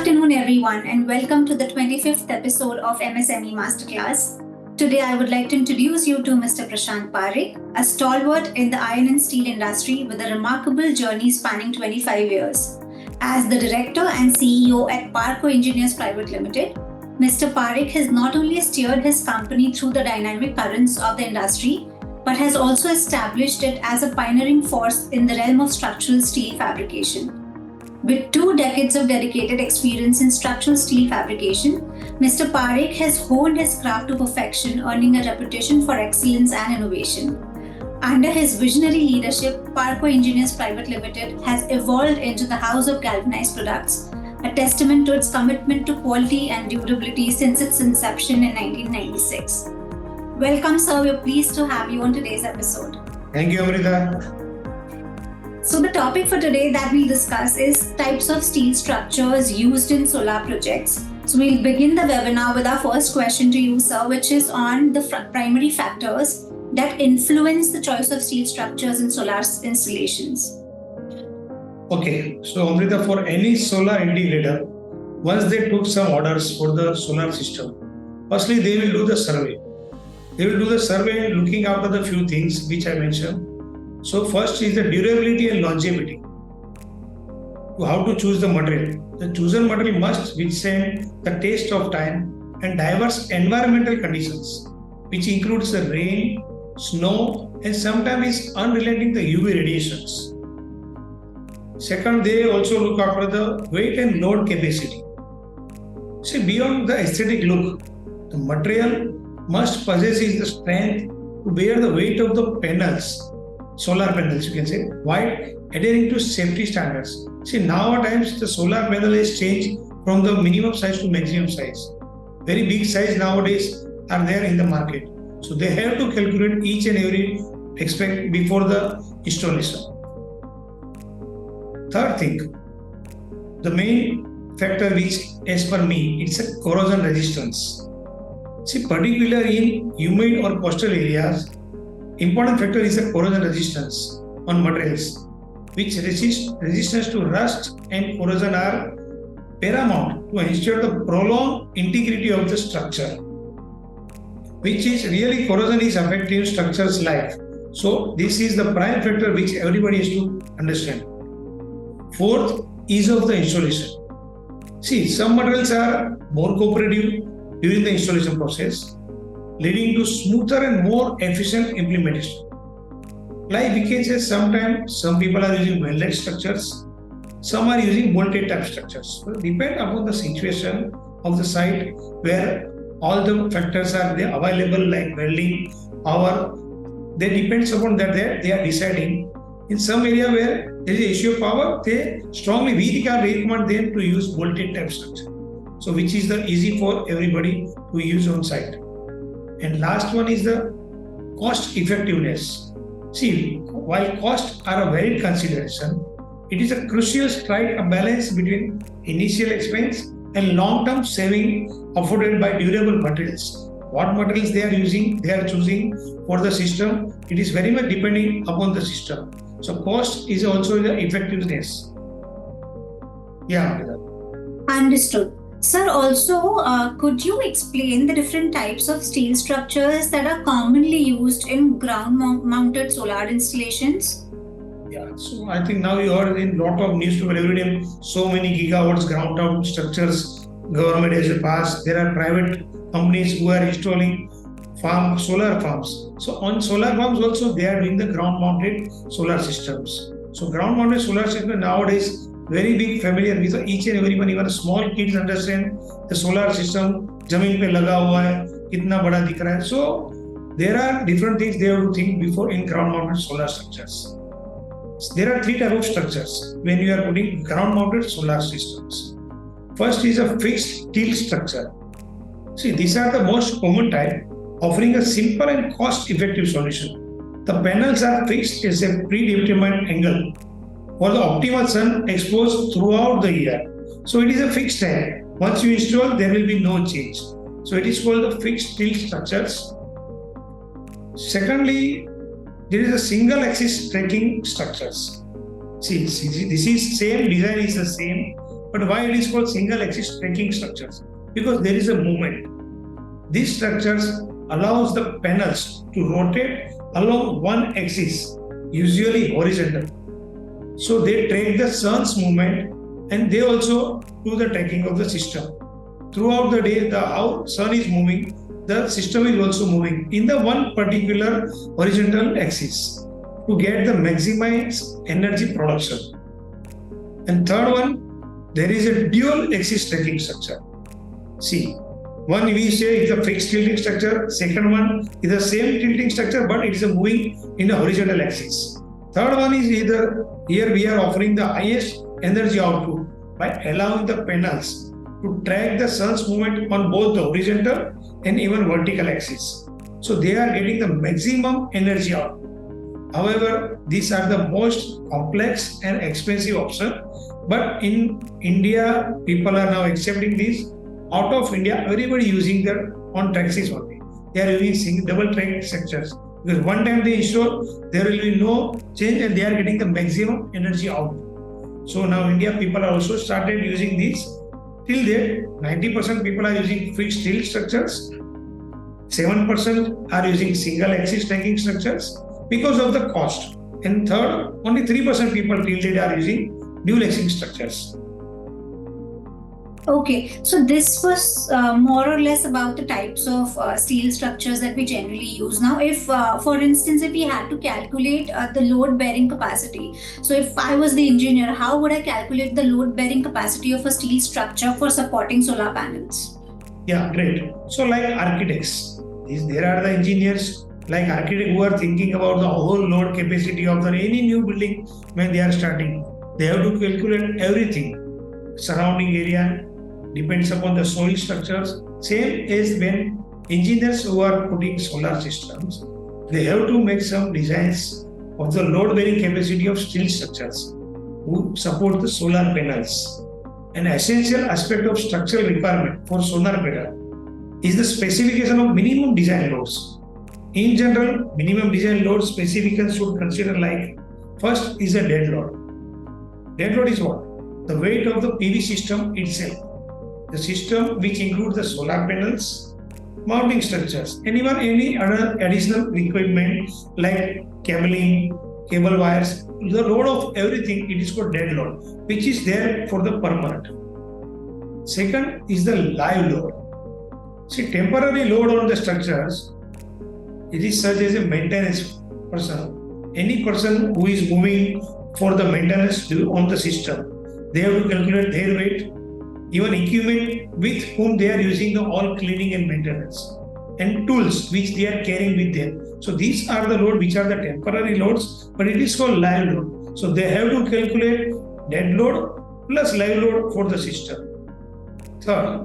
afternoon, everyone, and welcome to the 25th episode of MSME Masterclass. Today, I would like to introduce you to Mr. Prashant Parekh, a stalwart in the iron and steel industry with a remarkable journey spanning 25 years. As the Director and CEO at Parco Engineers Pvt Ltd, Mr. Parekh has not only steered his company through the dynamic currents of the industry, but has also established it as a pioneering force in the realm of structural steel fabrication. With 2 decades of dedicated experience in structural steel fabrication, Mr. Parekh has honed his craft to perfection, earning a reputation for excellence and innovation. Under his visionary leadership, Parco Engineers Pvt Ltd has evolved into the house of galvanized products, a testament to its commitment to quality and durability since its inception in 1996. Welcome, sir. We're pleased to have you on today's episode. Thank you, Amrita. So the topic for today that we'll discuss is types of steel structures used in solar projects. So we'll begin the webinar with our first question to you, sir, which is on the primary factors that influence the choice of steel structures in solar installations. Okay, so Amrita, for any solar integrator, once they took some orders for the solar system, firstly they will do the survey. They will do the survey looking after the few things which I mentioned. So first is the durability and longevity. How to choose the material. The chosen material must withstand the test of time and diverse environmental conditions, which includes the rain, snow, and sometimes is unrelenting the UV radiations. Second, they also look after the weight and load capacity. See, beyond the aesthetic look, the material must possess the strength to bear the weight of the panels, solar panels, you can say, while adhering to safety standards. See, nowadays the solar panel has changed from the minimum size to maximum size. Very big size nowadays are there in the market. So they have to calculate each and every aspect before the installation. Third thing, the main factor which, as per me, it's a corrosion resistance. See, particularly in humid or coastal areas, important factor is the corrosion resistance on materials, which resistance to rust and corrosion are paramount to ensure the prolonged integrity of the structure, which is really corrosion is affecting structure's life. So this is the prime factor which everybody has to understand. Fourth, ease of the installation. See, some materials are more cooperative during the installation process, leading to smoother and more efficient implementation. Like we can say, sometimes some people are using welded structures, some are using bolted type structures. So depend upon the situation of the site where all the factors are there available, like welding, power. They depends upon that they are deciding. In some area where there is an issue of power, we can recommend them to use bolted type structure. So which is the easy for everybody to use on site. And last one is the cost effectiveness. See, while costs are a valid consideration, it is a crucial strike a balance between initial expense and long-term saving afforded by durable materials. What materials they are choosing for the system, it is very much depending upon the system. So cost is also the effectiveness. Yeah. Understood. Sir, also, could you explain the different types of steel structures that are commonly used in ground-mounted solar installations? Yeah, so I think now you heard in lot of newspaper every day, so many gigawatts ground-mount structures government has passed. There are private companies who are installing solar farms. So on solar farms also they are doing the ground-mounted solar systems. So ground-mounted solar system nowadays very big familiar with each and everyone, even small kids understand the solar system, जमीन पे लगा हुआ है, कितना बड़ा दिख रहा है. So there are different things they have to think before in ground mounted solar structures. There are 3 types of structures when you are putting ground mounted solar systems. First is a fixed steel structure. See, these are the most common type, offering a simple and cost effective solution. The panels are fixed as a predetermined angle for the optimal sun exposed throughout the year. So it is a fixed type. Once you install, there will be no change. So it is called the fixed steel structures. Secondly, there is a single axis tracking structures. See, this is same design is the same, But why it is called single axis trekking structures? Because there is a movement. These structures allows the panels to rotate along one axis, usually horizontal. So they track the sun's movement and they also do the tracking of the system. Throughout the day, how sun is moving, the system is also moving in the one particular horizontal axis to get the maximized energy production. And third one, there is a dual axis tracking structure. See, one we say is a fixed tilting structure. Second one is the same tilting structure, but it is moving in a horizontal axis. Third one is either here we are offering the highest energy output by allowing the panels to track the sun's movement on both the horizontal and even vertical axis. So they are getting the maximum energy output. However, these are the most complex and expensive option. But in India, people are now accepting this. Out of India, everybody using their on traxis only. They are using double track structures. Because one time they install, there will be no change and they are getting the maximum energy output. So now India people are also started using these. Till date, 90% people are using fixed tilt structures. 7% are using single axis tracking structures because of the cost. And third, only 3% people till date are using dual axis structures. Okay, so this was more or less about the types of steel structures that we generally use. Now, if, for instance, if we had to calculate the load bearing capacity, so if I was the engineer, how would I calculate the load bearing capacity of a steel structure for supporting solar panels? Yeah, great. So like architects, there are the engineers like architects who are thinking about the whole load capacity of any new building when they are starting. They have to calculate everything, surrounding area, depends upon the soil structures. Same as when engineers who are putting solar systems, they have to make some designs of the load bearing capacity of steel structures who support the solar panels. An essential aspect of structural requirement for solar panel is the specification of minimum design loads. In general, minimum design load specifications should consider like first is a dead load. Dead load is what? The weight of the PV system itself. The system which includes the solar panels, mounting structures, and even any other additional equipment like cabling, cable wires, the load of everything, it is called dead load, which is there for the permanent. Second is the live load. See, temporary load on the structures, it is such as a maintenance person. Any person who is moving for the maintenance on the system, they have to calculate their weight, even equipment with whom they are using the all cleaning and maintenance, and tools which they are carrying with them. So these are the load which are the temporary loads, but it is called live load. So they have to calculate dead load plus live load for the system. Third,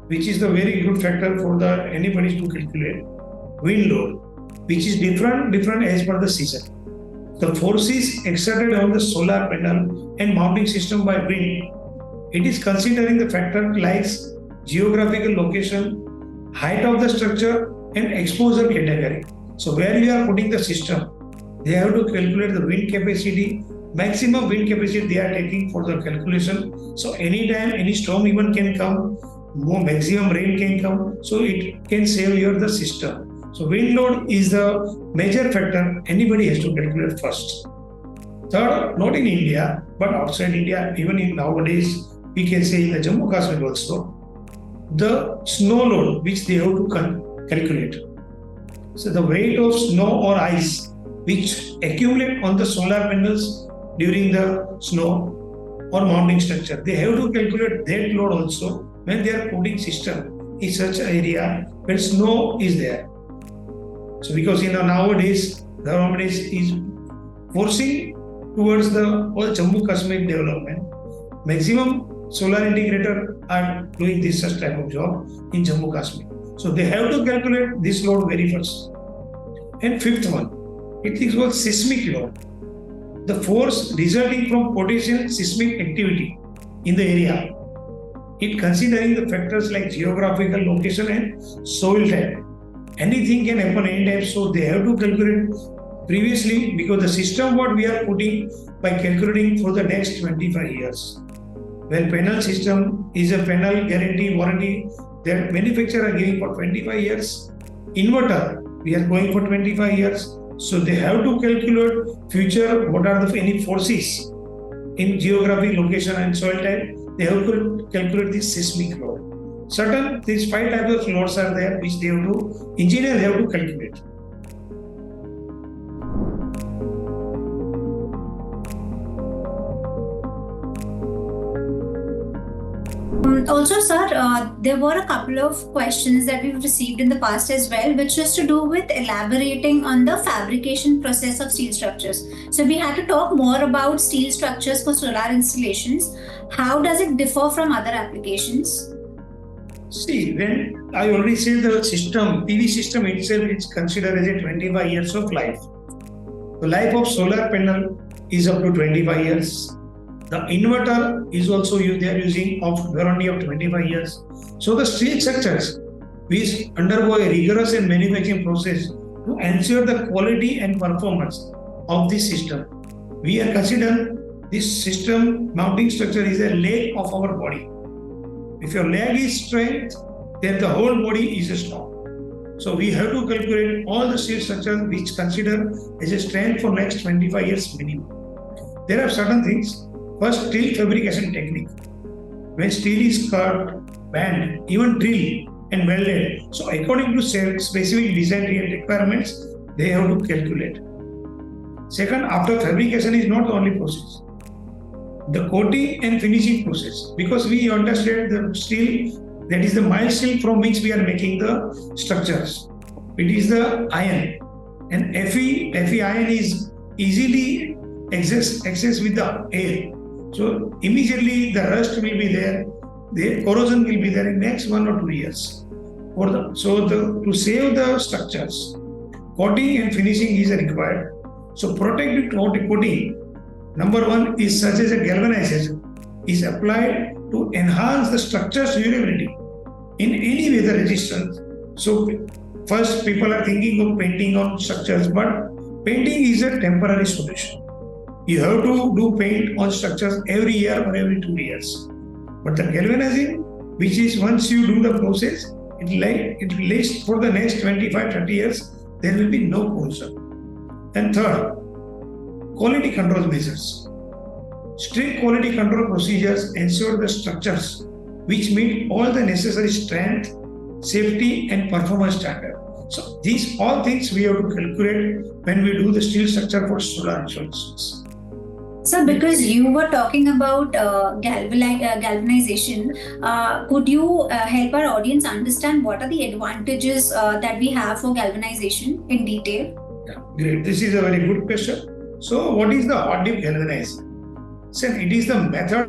which is the very good factor for the anybody to calculate, wind load, which is different as per the season. The forces exerted on the solar panel and mounting system by wind, it is considering the factor like geographical location, height of the structure, and exposure category. So where you are putting the system, they have to calculate the wind capacity, maximum wind capacity they are taking for the calculation. So anytime any storm even can come, more maximum rain can come, so it can save your the system. So wind load is the major factor anybody has to calculate first. Third, not in India, but outside India, even in nowadays, we can say in the Jammu Kashmir also, the snow load which they have to calculate. So the weight of snow or ice which accumulate on the solar panels during the snow or mounting structure, they have to calculate that load also when they are putting system in such area where snow is there. So because nowadays government is forcing towards the whole Jammu Kashmir development, maximum solar integrator are doing this such type of job in Jammu Kashmir. So they have to calculate this load very first. And fifth one, it is called seismic load. The force resulting from potential seismic activity in the area. It considering the factors like geographical location and soil type. Anything can happen anytime, so they have to calculate previously because the system what we are putting by calculating for the next 25 years. When panel system is a panel guarantee warranty that manufacturer are giving for 25 years. Inverter, we are going for 25 years. So they have to calculate future, what are the any forces in geography, location and soil type. They have to calculate the seismic load. Certain, these 5 types of loads are there which they have to, engineers have to calculate. Also, sir, there were a couple of questions that we've received in the past as well, which was to do with elaborating on the fabrication process of steel structures. So we had to talk more about steel structures for solar installations. How does it differ from other applications? See, when I already said the system, PV system itself is considered as a 25 years of life. The life of solar panel is up to 25 years. The inverter is also they are using of warranty of 25 years. So the steel structures which undergo a rigorous and manufacturing process to ensure the quality and performance of this system. We are considered this system mounting structure is a leg of our body. If your leg is strength, then the whole body is strong. So we have to calculate all the steel structures which consider as a strength for next 25 years minimum. There are certain things. First, steel fabrication technique. When steel is cut, bent, even drilled and welded. So according to specific design requirements, they have to calculate. Second, after fabrication is not the only process. The coating and finishing process. Because we understand the steel, that is the mild steel from which we are making the structures. It is the iron. And Fe iron is easily access with the air. So immediately the rust will be there, the corrosion will be there in next 1 or 2 years. To save the structures, coating and finishing is required. So protective coating, number 1 is such as a galvanization, is applied to enhance the structure's durability in any weather resistance. So first people are thinking of painting on structures, but painting is a temporary solution. You have to do paint on structures every year or every 2 years. But the galvanizing, which is once you do the process, it will last for the next 25-30 years, there will be no corrosion. And third, quality control measures. Strict quality control procedures ensure the structures which meet all the necessary strength, safety and performance standard. So these all things we have to calculate when we do the steel structure for solar installations. So, because you were talking about galvanization, could you help our audience understand what are the advantages that we have for galvanization in detail? Yeah, great. This is a very good question. So, what is the hot dip galvanizing? So, it is the method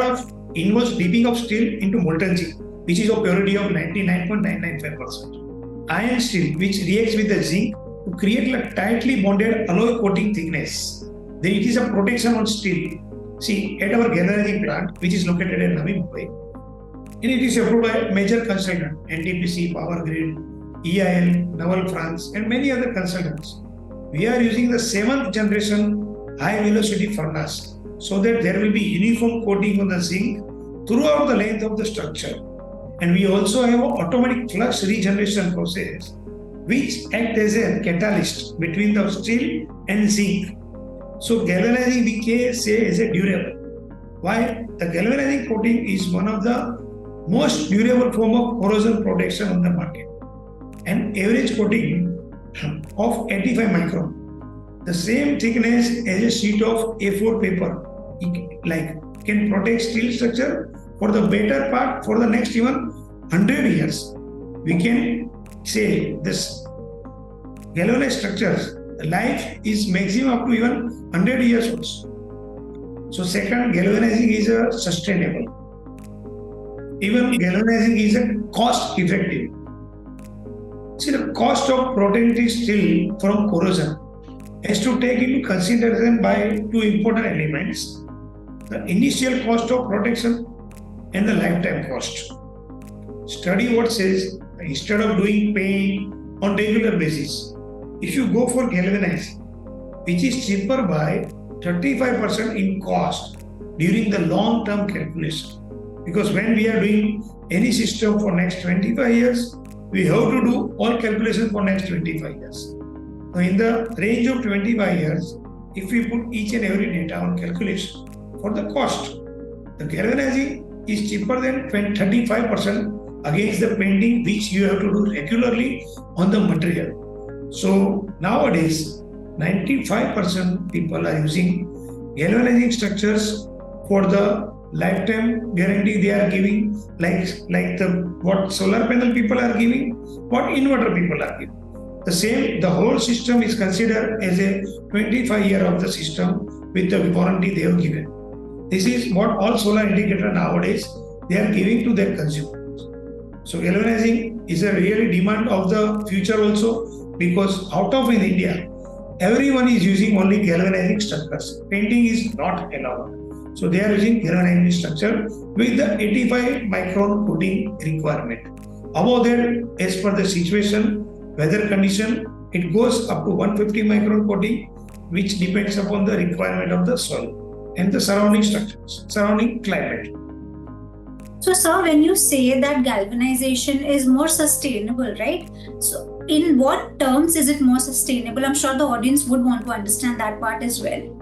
of inverse dipping of steel into molten zinc, which is of purity of 99.995%. Iron steel, which reacts with the zinc to create a tightly bonded alloy coating thickness. Then it is a protection on steel. See, at our galvanizing plant, which is located in Navi Mumbai, and it is approved by major consultants, NTPC, Power Grid, EIL, Naval France, and many other consultants. We are using the 7th generation high velocity furnace so that there will be uniform coating on the zinc throughout the length of the structure. And we also have an automatic flux regeneration process which acts as a catalyst between the steel and zinc. So galvanizing we can say is a durable. Why? The galvanizing coating is one of the most durable form of corrosion protection on the market. An average coating of 85 micron, the same thickness as a sheet of A4 paper, can protect steel structure for the better part for the next even 100 years. We can say this galvanized structures, the life is maximum up to even 100 years also. So second, galvanizing is a sustainable. Even galvanizing is a cost effective. See, the cost of protecting steel from corrosion has to take into consideration by two important elements: the initial cost of protection and the lifetime cost. Study what says, instead of doing paint on regular basis, if you go for galvanized, which is cheaper by 35% in cost during the long-term calculation. Because when we are doing any system for next 25 years, we have to do all calculations for next 25 years. So in the range of 25 years, if we put each and every data on calculation for the cost, the galvanizing is cheaper than 35% against the painting which you have to do regularly on the material. So nowadays, 95% people are using galvanizing structures for the lifetime guarantee they are giving, like what solar panel people are giving, what inverter people are giving. The whole system is considered as a 25-year of the system with the warranty they have given. This is what all solar integrator nowadays they are giving to their consumers. So galvanizing is a really demand of the future also, because out of in India, everyone is using only galvanizing structures. Painting is not allowed. So they are using galvanizing structure with the 85 micron coating requirement. Above that, as per the situation, weather condition, it goes up to 150 micron coating, which depends upon the requirement of the soil and the surrounding structures, surrounding climate. So, sir, when you say that galvanization is more sustainable, right? So, in what terms is it more sustainable? I'm sure the audience would want to understand that part as well.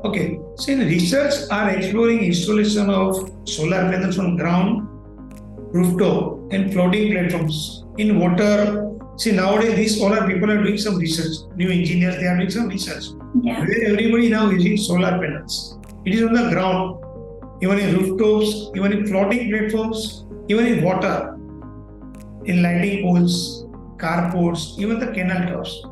Okay, so in research are exploring installation of solar panels on ground, rooftop and floating platforms in water. See, nowadays these solar people are doing some research. New engineers, they are doing some research. Yeah. Where everybody now using solar panels. It is on the ground, even in rooftops, even in floating platforms, even in water, in lighting poles, carports, even the canal tops.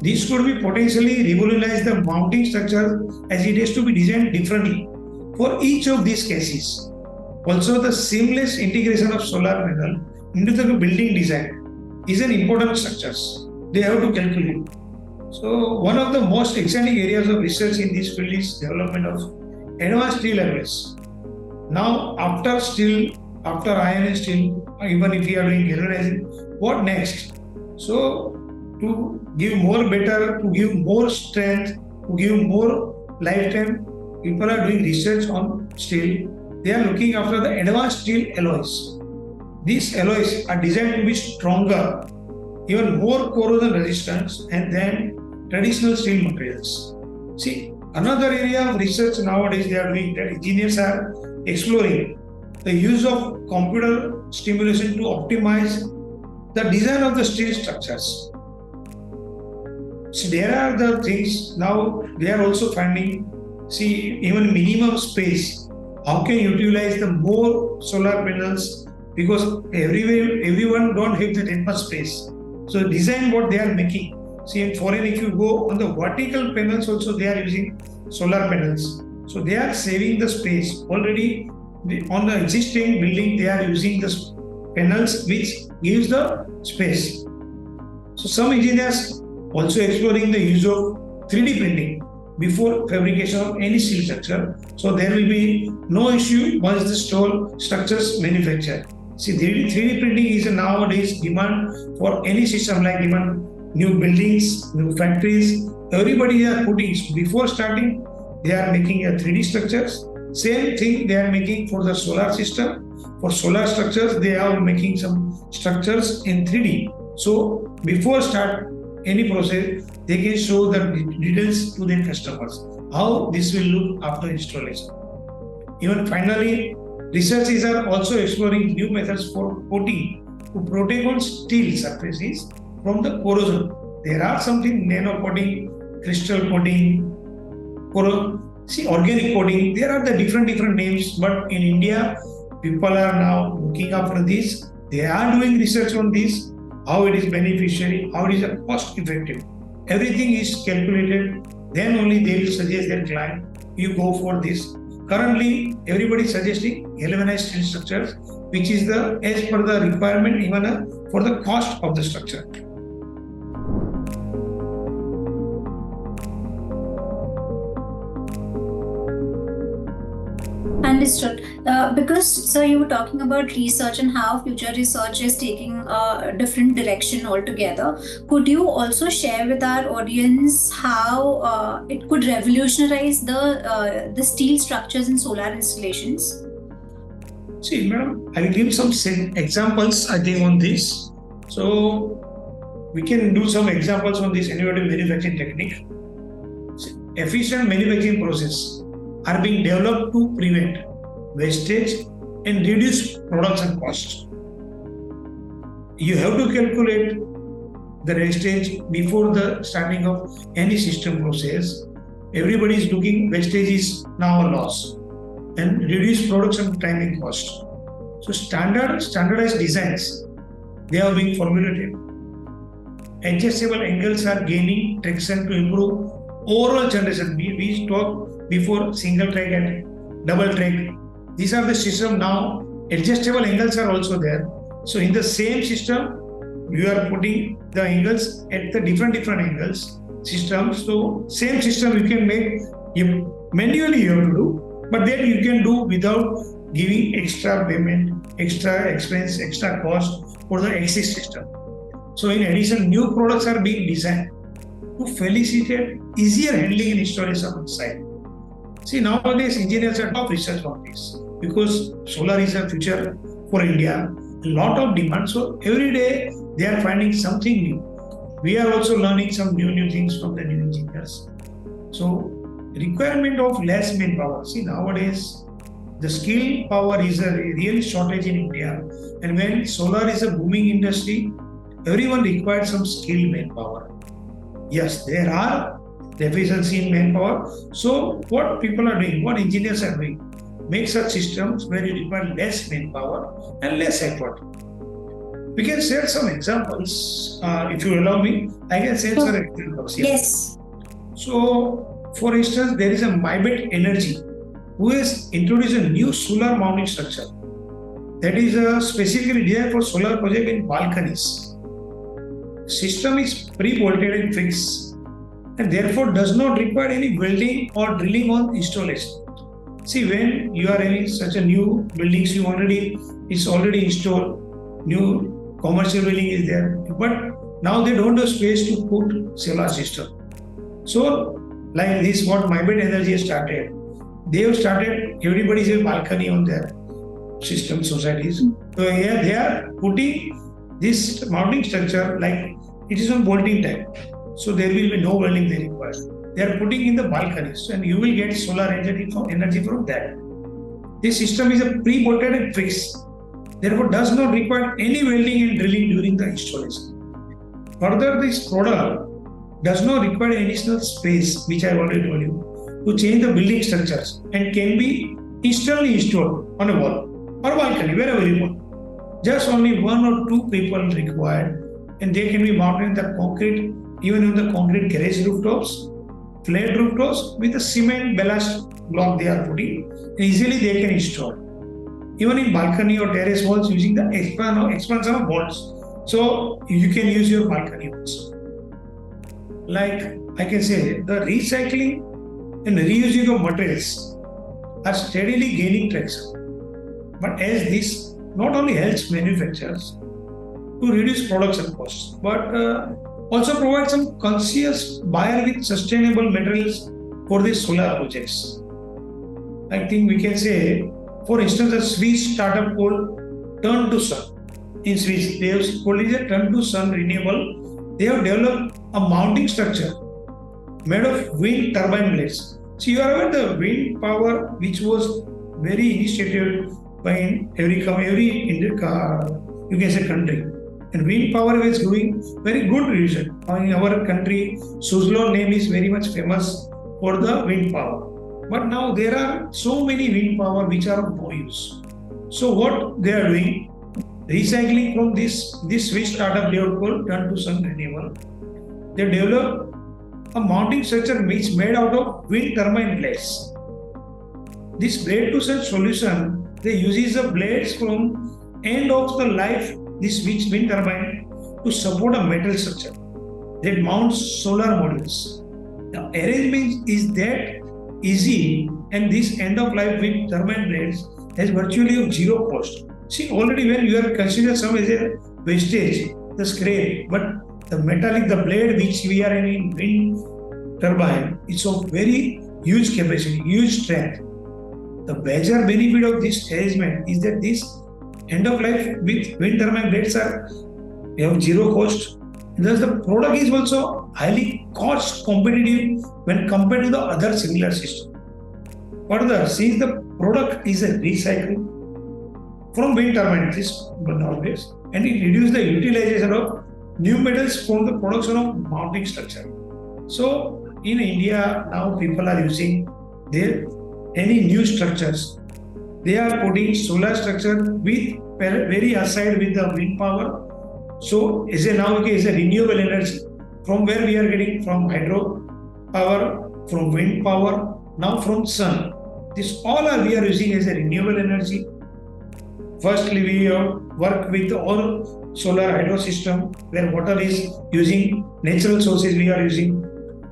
This could be potentially revolutionize the mounting structure, as it has to be designed differently for each of these cases. Also, the seamless integration of solar panel into the building design is an important structure. They have to calculate. So, one of the most exciting areas of research in this field is development of advanced steel alloys. Now, after iron and steel, even if we are doing galvanizing, what next? So, to give more better, to give more strength, to give more lifetime, people are doing research on steel. They are looking after the advanced steel alloys. These alloys are designed to be stronger, even more corrosion resistant than traditional steel materials. See, another area of research nowadays they are doing, that engineers are exploring the use of computer stimulation to optimize the design of the steel structures. So there are the things now they are also finding, see, even minimum space, how can you utilize the more solar panels, because everyone don't have that much space. So design what they are making. See, in foreign, if you go on the vertical panels also they are using solar panels. So they are saving the space. Already on the existing building they are using the panels which gives the space. So some engineers also exploring the use of 3D printing before fabrication of any steel structure. So there will be no issue once the steel structures manufactured. See, 3D printing is a nowadays demand for any system, like even new buildings, new factories. Everybody are putting, before starting, they are making a 3D structures. Same thing they are making for the solar system. For solar structures, they are making some structures in 3D. So before start any process, they can show the details to their customers, how this will look after installation. Even finally, researchers are also exploring new methods for coating to protect on steel surfaces from the corrosion. There are something nano coating, crystal coating, organic coating. There are the different names, but in India, people are now looking after this. They are doing research on this, how it is beneficiary, how it is cost effective. Everything is calculated. Then only they will suggest their client, you go for this. Currently, everybody is suggesting galvanized steel structures, which is the as per the requirement, even for the cost of the structure. Understood. Because, sir, you were talking about research and how future research is taking a different direction altogether. Could you also share with our audience how it could revolutionize the steel structures in solar installations? See, madam, I will give some examples, I think, on this. So, we can do some examples on this innovative manufacturing technique. Efficient manufacturing process are being developed to prevent wastage and reduce production cost. You have to calculate the wastage before the starting of any system process. Everybody is looking wastage is now a loss and reduce production time and cost. So standardized designs, they are being formulated. Adjustable angles are gaining traction to improve overall generation. We talked before single track and double track. These are the system now. Adjustable angles are also there. So in the same system, you are putting the angles at the different angles system. So same system you can make. Manually you have to do, but then you can do without giving extra payment, extra expense, extra cost for the existing system. So in addition, new products are being designed to facilitate easier handling and installation on site. See, nowadays engineers are top research on this because solar is a future for India. A lot of demand. So every day they are finding something new. We are also learning some new things from the new engineers. So requirement of less manpower. See, nowadays the skill power is a real shortage in India. And when solar is a booming industry, everyone requires some skilled manpower. Yes, there are deficiency in manpower. So what people are doing, what engineers are doing, make such systems where you require less manpower and less effort. We can share some examples. If you allow me, I can share some examples here. Yes. So, for instance, there is a Pvt Energy who has introduced a new solar mounting structure that is specifically designed for solar project in balconies. System is pre-bolted and fixed and therefore does not require any welding or drilling on installation. See, when you are having such a new buildings, it's already installed, new commercial building is there, but now they don't have space to put solar system. So, like this, what Pvt Energy has started, they have started, everybody's a balcony on their system societies. So here they are putting this mounting structure like it is on bolting type. So there will be no welding they require. They are putting in the balconies and you will get solar energy from that. This system is a pre-bolted and fixed. Therefore does not require any welding and drilling during the installation. Further, this product does not require additional space, which I have already told you, to change the building structures and can be instantly installed on a wall or balcony, wherever you want. Just only one or two people required and they can be mounted in the concrete, even on the concrete garage rooftops, flat rooftops with a cement ballast block they are putting. Easily they can install. Even in balcony or terrace walls using the expansion of walls. So you can use your balcony walls. Like I can say, the recycling and reusing of materials are steadily gaining traction. But as this not only helps manufacturers to reduce production costs, but also provide some conscious buyer with sustainable materials for these solar projects. I think we can say, for instance, a Swiss startup called Turn to Sun. In Swiss, they have called it a Turn to Sun Renewable. They have developed a mounting structure made of wind turbine blades. So you are aware the wind power, which was very initiated by every you can say country. And wind power is doing very good reason. In our country, Suzlon name is very much famous for the wind power. But now there are so many wind power which are of no use. So what they are doing, recycling from this Swiss startup they have called Turn to Sun Renewable. They develop a mounting structure which is made out of wind turbine blades. This blade to such solution, they uses the blades from end of the life this wind turbine to support a metal structure that mounts solar modules. The arrangement is that easy and this end of life with turbine blades has virtually of zero cost. See, already when you are considered some as a wastage, the scrap, but the metallic, the blade which we are in wind turbine, it's of very huge capacity, huge strength. The major benefit of this arrangement is that this end of life with wind turbine blades are have zero cost. Thus, the product is also highly cost competitive when compared to the other similar system. Further, since the product is a recycle from wind turbine, this always, and it reduces the utilization of new metals from the production of mounting structure. So, in India now people are using their any new structures. They are putting solar structure with very aside with the wind power. So is a now is a renewable energy from where we are getting from hydro power, from wind power, now from sun. This all are we are using as a renewable energy. Firstly, we work with all solar hydro system where water is using natural sources we are using.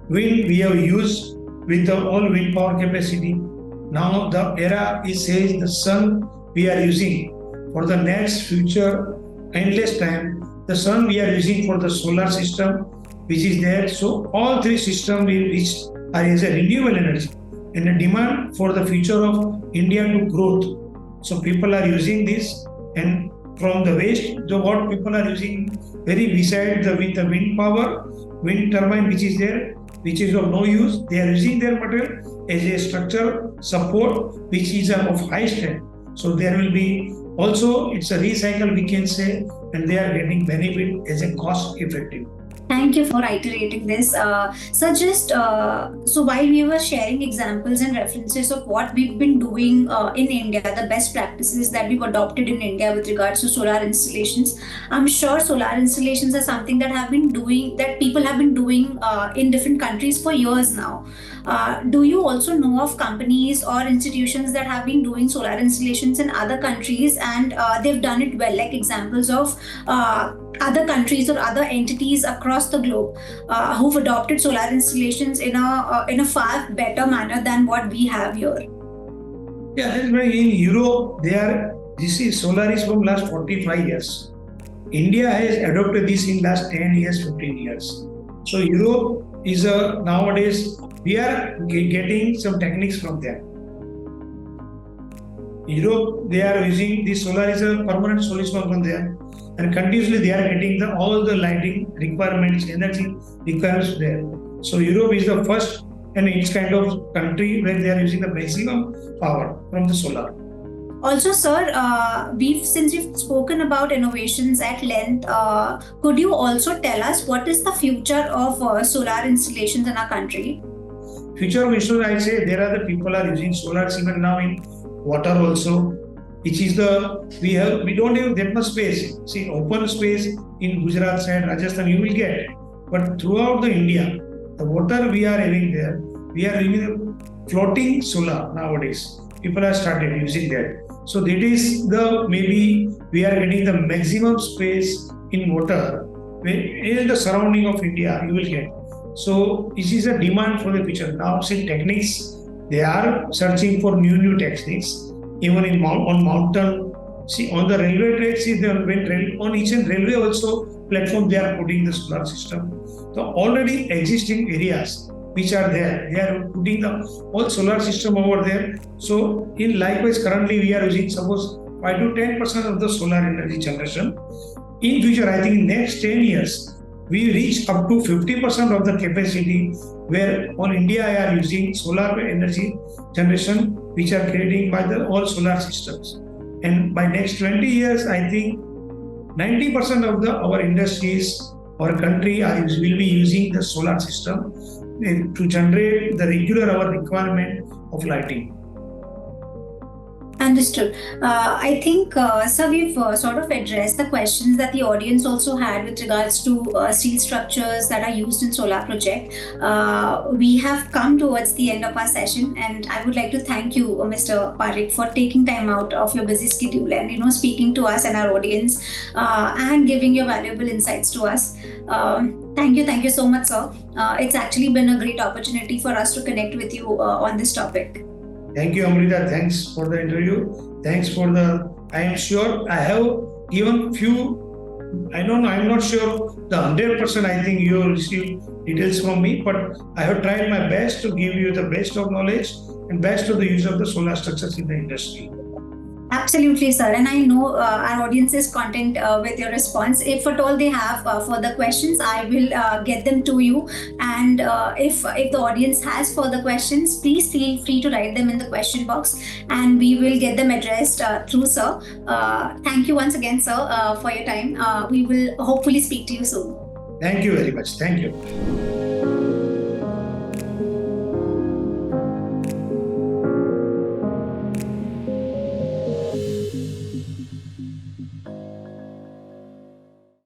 Wind we have used with the all wind power capacity. Now the era is says the sun we are using for the next future endless time. The sun we are using for the solar system which is there. So all three systems which are as a renewable energy and the demand for the future of India to growth. So people are using this, and from the waste, what people are using very beside with the wind power, wind turbine which is there, which is of no use, they are using their material as a structure support which is of high strength. So there will be also it's a recycle we can say, and they are getting benefit as a cost effective. Thank you for iterating this. So while we were sharing examples and references of what we've been doing in India, the best practices that we've adopted in India with regards to solar installations, I'm sure solar installations are something that people have been doing in different countries for years now. Do you also know of companies or institutions that have been doing solar installations in other countries and they've done it well, like examples of other countries or other entities across the globe who've adopted solar installations in a far better manner than what we have here? Yeah, that's why in Europe this is solar is from last 45 years. India has adopted this in last 10 years, 15 years. So Europe is nowadays we are getting some techniques from them. Europe, they are using this solar is a permanent solution from them, and continuously they are getting all the lighting requirements, energy requirements there. So Europe is the first and its kind of country where they are using the maximum power from the solar. Also, sir, since we've spoken about innovations at length, could you also tell us what is the future of solar installations in our country? Future of installation, I say there are the people are using solar even now in water also, which is we don't have that much space. See, open space in Gujarat side, Rajasthan you will get, but throughout the India, the water we are having there, we are having floating solar nowadays. People have started using that. So that is maybe we are getting the maximum space in water in the surrounding of India you will get. So this is a demand for the future. Now see techniques, they are searching for new techniques. Even on mountain, see on the railway track, see on each and railway also platform they are putting the solar system. So already existing areas which are there, they are putting the whole solar system over there. So in likewise currently we are using suppose 5 to 10% of the solar energy generation. In future, I think in next 10 years, we reach up to 50% of the capacity where all India are using solar energy generation, which are creating by the all solar systems. And by next 20 years, I think 90% of our industries or country will be using the solar system to generate the regular our requirement of lighting. Understood. I think, sir, we've sort of addressed the questions that the audience also had with regards to steel structures that are used in solar project. We have come towards the end of our session, and I would like to thank you, Mr. Parekh, for taking time out of your busy schedule and speaking to us and our audience and giving your valuable insights to us. Thank you so much, sir. It's actually been a great opportunity for us to connect with you on this topic. Thank you, Amrita. Thanks for the interview. Thanks for the. I am sure I have given few. I don't know. I'm not sure the 100%. I think you will receive details from me, but I have tried my best to give you the best of knowledge and best of the use of the solar structures in the industry. Absolutely, sir. And I know our audience is content with your response. If at all they have further questions, I will get them to you. And if the audience has further questions, please feel free to write them in the question box, and we will get them addressed through sir. Thank you once again, sir, for your time. We will hopefully speak to you soon. Thank you very much. Thank you.